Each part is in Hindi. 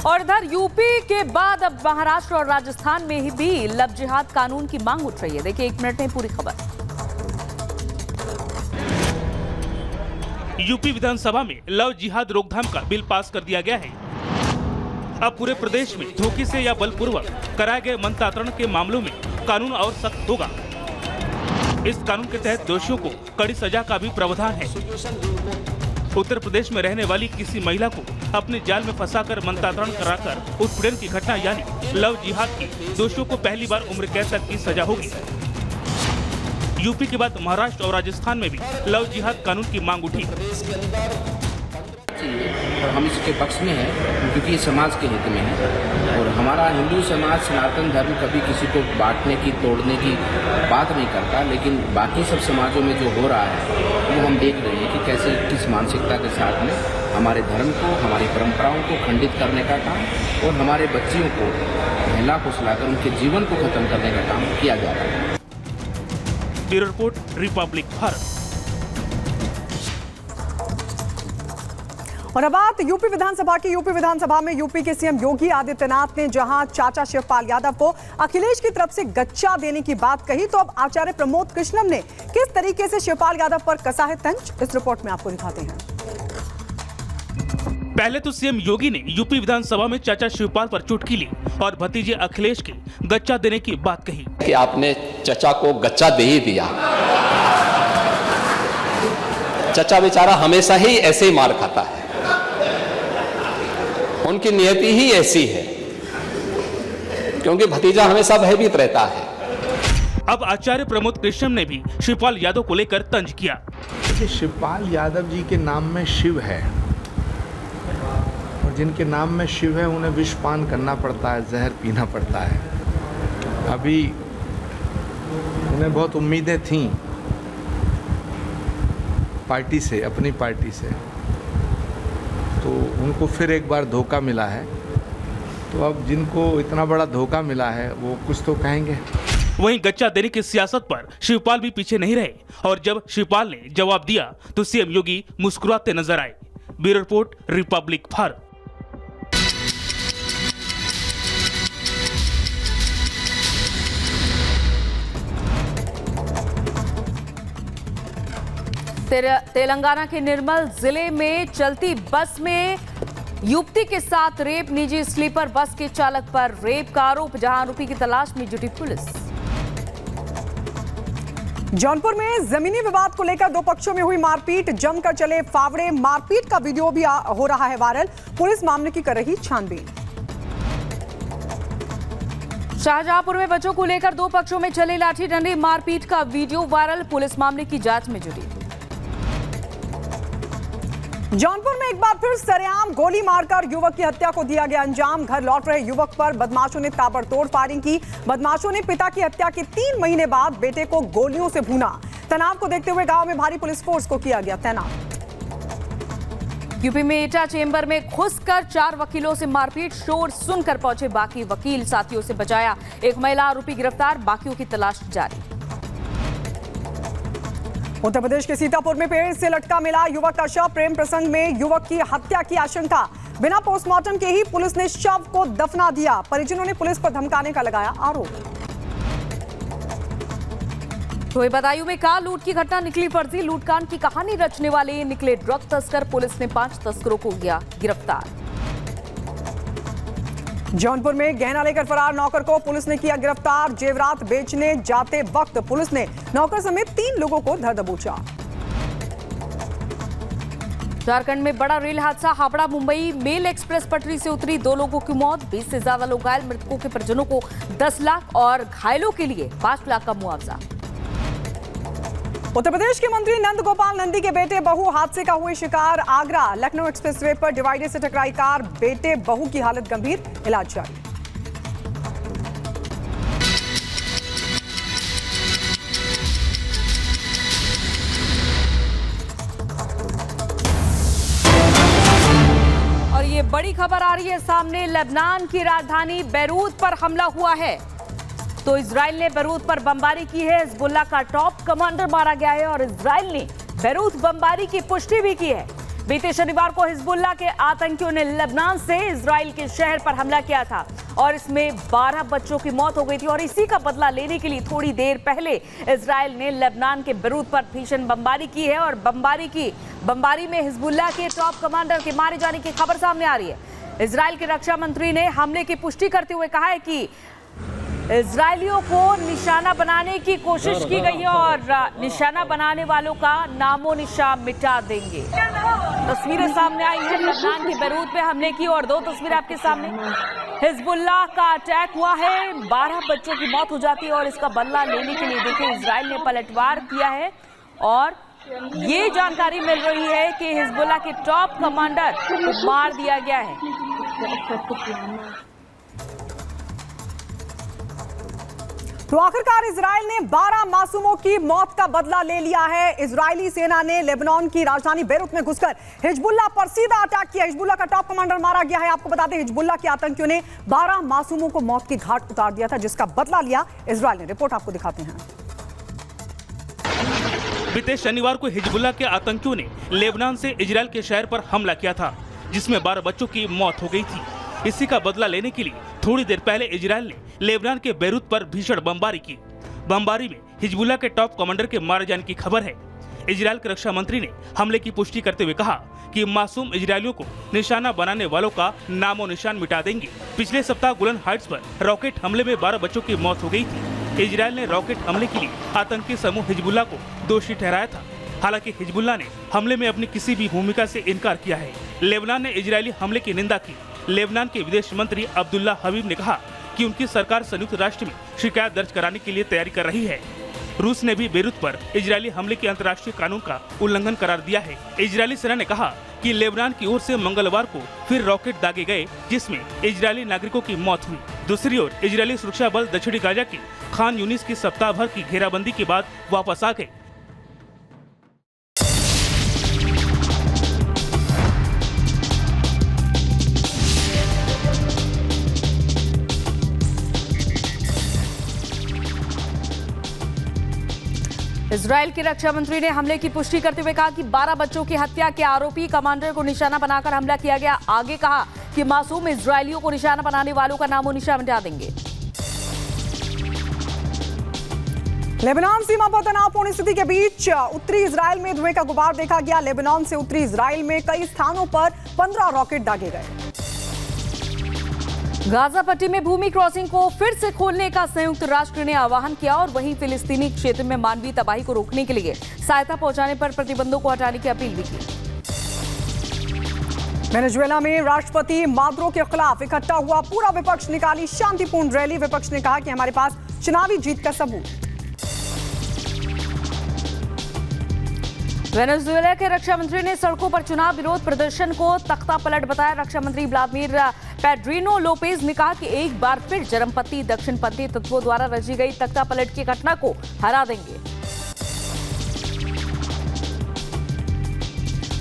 और इधर यूपी के बाद अब महाराष्ट्र और राजस्थान में भी लव जिहाद कानून की मांग उठ रही है। देखिए 1 मिनट में पूरी खबर। यूपी विधानसभा में लव जिहाद रोकथाम का बिल पास कर दिया गया है। अब पूरे प्रदेश में धोखे से या बलपूर्वक कराए गए मंत्रांतरण के मामलों में कानून और सख्त होगा। इस कानून के तहत दोषियों को कड़ी सजा का भी प्रावधान है। उत्तर प्रदेश में रहने वाली किसी महिला को अपने जाल में फंसाकर मंत्रांतरण कराकर उत्पीड़न की घटना यानी लव जिहाद की दोषियों को पहली बार उम्र कैद तक की सजा होगी। यूपी के बाद महाराष्ट्र और राजस्थान में भी लव जिहाद कानून की मांग उठी। और हम इसके पक्ष में हैं क्योंकि ये समाज के हित में है और हमारा हिंदू समाज सनातन धर्म कभी किसी को बांटने की तोड़ने की बात नहीं करता, लेकिन बाकी सब समाजों में जो हो रहा है वो हम देख रहे हैं कि कैसे किस मानसिकता के साथ में हमारे धर्म को, हमारी परंपराओं को खंडित करने का काम और हमारे बच्चियों को महिला को सुलाकर उनके जीवन को खत्म करने का काम किया जा रहा है। Bureau report, Republic Bharat. और अब बात यूपी विधानसभा की। यूपी विधानसभा में यूपी के सीएम योगी आदित्यनाथ ने जहां चाचा शिवपाल यादव को अखिलेश की तरफ से गच्चा देने की बात कही, तो अब आचार्य प्रमोद कृष्णम ने किस तरीके से शिवपाल यादव पर कसा है तंज, इस रिपोर्ट में आपको दिखाते हैं। पहले तो सीएम योगी ने यूपी विधानसभा में चाचा शिवपाल पर चुटकी ली और भतीजे अखिलेश के गच्चा देने की बात कही कि आपने चाचा को गच्चा दे ही दिया। चाचा बेचारा हमेशा ही ऐसे ही मार खाता है, उनकी नियति ही ऐसी है क्योंकि भतीजा हमेशा भयभीत रहता है। अब आचार्य प्रमोद कृष्णम ने भी शिवपाल यादव को लेकर तंज किया। शिवपाल यादव जी के नाम में शिव है और जिनके नाम में शिव है उन्हें विष पान करना पड़ता है, जहर पीना पड़ता है। अभी उन्हें बहुत उम्मीदें थीं पार्टी से, अपनी पार्टी से, तो उनको फिर एक बार धोखा मिला है। तो अब जिनको इतना बड़ा धोखा मिला है वो कुछ तो कहेंगे। वहीं गच्चा देने की सियासत पर शिवपाल भी पीछे नहीं रहे और जब शिवपाल ने जवाब दिया तो सीएम योगी मुस्कुराते नजर आए। Bureau report, Republic Bharat. Telangana के निर्मल जिले में चलती बस में युवती के साथ रेप, निजी स्लीपर बस के चालक पर रेप का आरोप, जहां आरोपी की तलाश में जुटी पुलिस। जौनपुर में जमीनी विवाद को लेकर दो पक्षों में हुई मारपीट, जमकर चले फावड़े, मारपीट का वीडियो भी हो रहा है वायरल। पुलिस मामले की कर रही छानबीन। शाहजहांपुर में बच्चों को लेकर दो पक्षों में चले लाठी डंडे, मारपीट का वीडियो वायरल, पुलिस मामले की जांच में जुटी। जौनपुर में एक बार फिर सरेआम गोली मारकर युवक की हत्या को दिया गया अंजाम। घर लौट रहे युवक पर बदमाशों ने ताबड़तोड़ फायरिंग की। बदमाशों ने पिता की हत्या के 3 महीने बाद बेटे को गोलियों से भूना। तनाव को देखते हुए गांव में भारी पुलिस फोर्स को किया गया तैनात। यूपी में एटा चेंबर में घुसकर 4 वकीलों से मारपीट, शोर सुनकर पहुंचे बाकी वकील, साथियों से बचाया। एक महिला आरोपी गिरफ्तार, बाकियों की तलाश जारी। उत्तर प्रदेश के सीतापुर में पेड़ से लटका मिला युवक का शव, प्रेम प्रसंग में युवक की हत्या की आशंका। बिना पोस्टमार्टम के ही पुलिस ने शव को दफना दिया। परिजनों ने पुलिस पर धमकाने का लगाया आरोप। तो बदायूं में कार लूट की घटना निकली फर्जी, लूटकांड की कहानी रचने वाले निकले ड्रग तस्कर, पुलिस ने 5 तस्करों को किया गिरफ्तार। जौनपुर में गहना लेकर फरार नौकर को पुलिस ने किया गिरफ्तार। जेवरात बेचने जाते वक्त पुलिस ने नौकर समेत 3 लोगों को धर दबोचा। झारखंड में बड़ा रेल हादसा, हावड़ा मुंबई मेल एक्सप्रेस पटरी से उतरी, 2 लोगों की मौत, 20 से ज्यादा लोग घायल। मृतकों के परिजनों को 10 लाख और घायलों के लिए 5 लाख का मुआवजा। उत्तर प्रदेश के मंत्री नंद गोपाल नंदी के बेटे बहू हादसे का हुए शिकार। आगरा लखनऊ एक्सप्रेसवे पर डिवाइडर से टकराई कार, बेटे बहू की हालत गंभीर, इलाज जारी। और ये बड़ी खबर आ रही है सामने, लेबनान की राजधानी बैरूत पर हमला हुआ है। तो इजराइल ने बैरूत पर बमबारी की है। हिजबुल्लाह का टॉप कमांडर मारा गया है और इजराइल ने बैरूत बमबारी की पुष्टि भी की है। बीते शनिवार को हिजबुल्लाह के आतंकियों ने लेबनान से इजराइल के शहर पर हमला किया था और इसमें 12 बच्चों की मौत हो गई थी और इसी का बदला लेने के लिए थोड़ी देर पहले इजराइल ने लेबनान के बेरूत पर भीषण बमबारी की है और बमबारी में हिजबुल्लाह के टॉप कमांडर के मारे जाने की खबर सामने आ रही है। इजराइल के रक्षा मंत्री ने हमले की पुष्टि करते हुए कहा है कि इजरायलियों को निशाना बनाने की कोशिश की गई है और निशाना बनाने वालों का नामो निशान मिटा देंगे। तस्वीरें सामने आई हैं लेबनान के बेरूत में हमले की और 2 तस्वीरें आपके सामने। हिजबुल्लाह का अटैक हुआ है, 12 बच्चों की मौत हो जाती है और इसका बदला लेने के लिए देखिए इजराइल ने पलटवार किया है और ये जानकारी मिल रही है कि हिजबुल्लाह के टॉप कमांडर को मार दिया गया है। तो आखिरकार इजराइल ने 12 मासूमों की मौत का बदला ले लिया है। इजरायली सेना ने लेबनान की राजधानी बेरूत में घुसकर हिजबुल्लाह पर सीधा अटैक किया। हिजबुल्लाह का टॉप कमांडर मारा गया है। आपको बता दें हिजबुल्लाह के आतंकियों ने 12 मासूमों को मौत की घाट उतार दिया था, जिसका बदला लिया इजराइल ने। रिपोर्ट आपको दिखाते हैं। बीते शनिवार को हिजबुल्लाह के आतंकियों ने लेबनान से इजराइल के शहर पर हमला किया था, जिसमें 12 बच्चों की मौत हो गई थी। इसी का बदला लेने के लिए थोड़ी देर पहले इजराइल ने लेबनान के बेरूत पर भीषण बमबारी की। बमबारी में हिजबुल्लाह के टॉप कमांडर के मारे जाने की खबर है। इजराइल के रक्षा मंत्री ने हमले की पुष्टि करते हुए कहा कि मासूम इजरायलियों को निशाना बनाने वालों का नामो निशान मिटा देंगे। पिछले सप्ताह गोलन हाइट्स पर रॉकेट हमले में 12 बच्चों की मौत हो गई थी। इजराइल ने रॉकेट हमले के लिए आतंकी समूह हिजबुल्लाह को दोषी ठहराया था। हालांकि हिजबुल्लाह ने हमले में अपनी किसी भी भूमिका से इनकार किया है। लेबनान ने इजरायली हमले की निंदा की। लेबनान के विदेश मंत्री अब्दुल्ला हबीब ने कहा कि उनकी सरकार संयुक्त राष्ट्र में शिकायत दर्ज कराने के लिए तैयारी कर रही है। रूस ने भी बेरूत पर इजरायली हमले के अंतर्राष्ट्रीय कानून का उल्लंघन करार दिया है। इजरायली सेना ने कहा कि लेबनान की ओर से मंगलवार को फिर रॉकेट दागे गए, जिसमें इजरायली नागरिकों की मौत हुई। दूसरी ओर इजरायली सुरक्षा बल दक्षिणी गाजा की खान यूनिस की सप्ताह भर की घेराबंदी के बाद वापस आ गए। इजराइल के रक्षा मंत्री ने हमले की पुष्टि करते हुए कहा कि 12 बच्चों की हत्या के आरोपी कमांडर को निशाना बनाकर हमला किया गया। आगे कहा कि मासूम इजरायलियों को निशाना बनाने वालों का नामो निशान मिटा देंगे। लेबनान सीमा पर तनावपूर्ण स्थिति के बीच उत्तरी इजराइल में धुएं का गुबार देखा गया। लेबनान से उत्तरी इजराइल में कई स्थानों पर 15 रॉकेट दागे गए। गाजा पट्टी में भूमि क्रॉसिंग को फिर से खोलने का संयुक्त राष्ट्र ने आह्वान किया और वहीं फिलिस्तीनी क्षेत्र में मानवीय तबाही को रोकने के लिए सहायता पहुंचाने पर प्रतिबंधों को हटाने की अपील भी की। वेनेजुएला में राष्ट्रपति मादुरो के खिलाफ इकट्ठा हुआ पूरा विपक्ष निकाली शांतिपूर्ण रैली। विपक्ष ने कहा कि हमारे पास चुनावी जीत का सबूत। वेनेजुएला के रक्षा मंत्री ने सड़कों पर चुनाव विरोध प्रदर्शन को तख्ता पलट बताया। रक्षा मंत्री व्लादिमीर पेड्रिनो लोपेज ने कहा कि एक बार फिर चरमपंथी दक्षिणपंथी तत्वों द्वारा रची गई तख्ता पलट की घटना को हरा देंगे।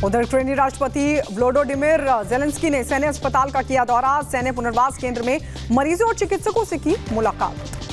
उधर यूक्रेनी राष्ट्रपति वोलोडिमिर जेलेंस्की ने सैन्य अस्पताल का किया दौरा। सैन्य पुनर्वास केंद्र में मरीजों और चिकित्सकों से की मुलाकात।